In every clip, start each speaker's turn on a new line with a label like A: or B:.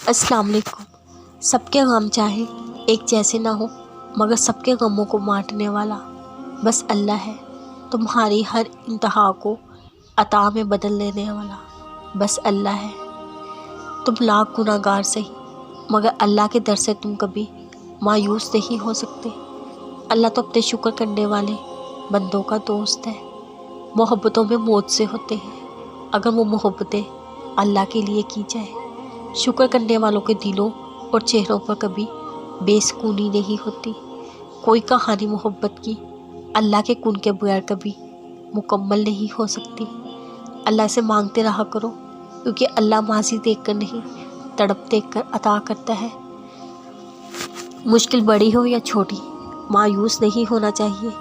A: अस्सलाम वालेकुम। सबके गम चाहे एक जैसे ना हो, मगर सबके गमों को बांटने वाला बस अल्लाह है। तुम्हारी हर इंतहा को अता में बदल देने वाला बस अल्लाह है। तुम लाख गुनाहगार सही, मगर अल्लाह के दर से तुम कभी मायूस नहीं हो सकते। अल्लाह तो अपने शुक्र करने वाले बंदों का दोस्त है। मोहब्बतों में मौत से होते हैं, अगर वो मोहब्बतें अल्लाह के लिए की जाए। शुक्र करने वालों के दिलों और चेहरों पर कभी बेसुकूनी नहीं होती। कोई कहानी मोहब्बत की अल्लाह के कुन के बगैर कभी मुकम्मल नहीं हो सकती। अल्लाह से मांगते रहा करो, क्योंकि अल्लाह माजी देखकर नहीं, तड़प देखकर अता करता है। मुश्किल बड़ी हो या छोटी, मायूस नहीं होना चाहिए।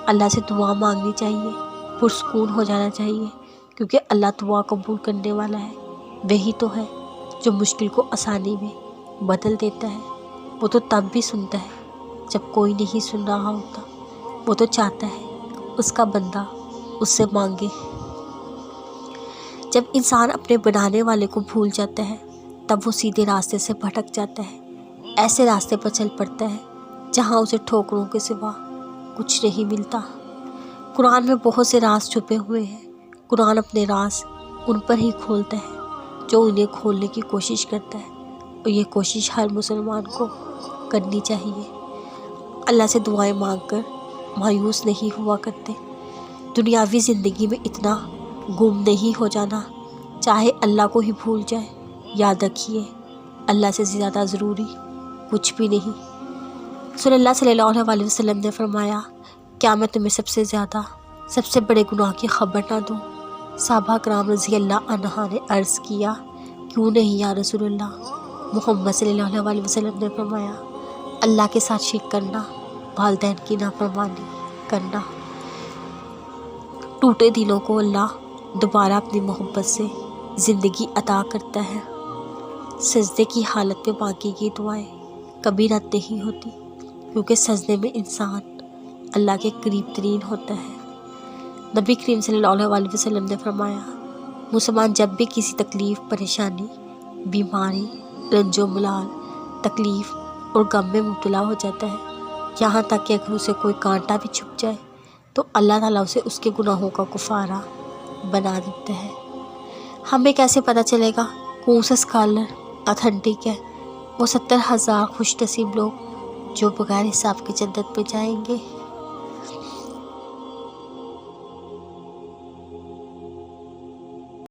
A: अल्लाह से दुआ मांगनी चाहिए, पुरसुकून हो जाना चाहिए, क्योंकि अल्लाह दुआ कबूल करने वाला है। वही तो है जो मुश्किल को आसानी में बदल देता है। वो तो तब भी सुनता है जब कोई नहीं सुन रहा होता। वो तो चाहता है उसका बंदा उससे मांगे। जब इंसान अपने बनाने वाले को भूल जाता है, तब वो सीधे रास्ते से भटक जाता है। ऐसे रास्ते पर चल पड़ता है जहाँ उसे ठोकरों के सिवा कुछ नहीं मिलता। कुरान में बहुत से राज छुपे हुए हैं। कुरान अपने राज उन पर ही खोलता है जो उन्हें खोलने की कोशिश करता है, और ये कोशिश हर मुसलमान को करनी चाहिए। अल्लाह से दुआएं मांगकर मायूस नहीं हुआ करते। दुनियावी ज़िंदगी में इतना गुम नहीं हो जाना, चाहे अल्लाह को ही भूल जाए। याद रखिए, अल्लाह से ज़्यादा ज़रूरी कुछ भी नहीं। सल्लल्लाहु अलैहि वसल्लम ने फरमाया, क्या मैं तुम्हें सबसे बड़े गुनाह की खबर ना दूँ? साहबा कराम रज़ी अल्लाह अन्हा ने अर्ज़ किया, क्यों नहीं या रसूलल्लाह। मोहम्मद सल्लल्लाहु अलैहि वसल्लम ने फरमाया, अल्लाह के साथ शिर्क करना, वालिदैन की नाफरमानी करना। टूटे दिलों को अल्लाह दोबारा अपनी मोहब्बत से ज़िंदगी अता करता है। सजदे की हालत में बाकी की दुआएं कभी रद्द नहीं होती, क्योंकि सजदे में इंसान अल्लाह के करीब तरीन होता है। नबी करीम सल्लल्लाहु अलैहि वसल्लम ने फरमाया, मुसलमान जब भी किसी तकलीफ़, परेशानी, बीमारी, रंजो मलाल, तकलीफ़ और गम में मुब्तला हो जाता है, यहाँ तक कि अगर उसे कोई कांटा भी छुप जाए, तो अल्लाह ताला उसे उसके गुनाहों का कुफारा बना देता है। हमें कैसे पता चलेगा कौन सा स्कॉलर ऑथेंटिक है? वो 70,000 खुश नसीब लोग जो बगैर हिसाब के जन्नत में जाएंगे।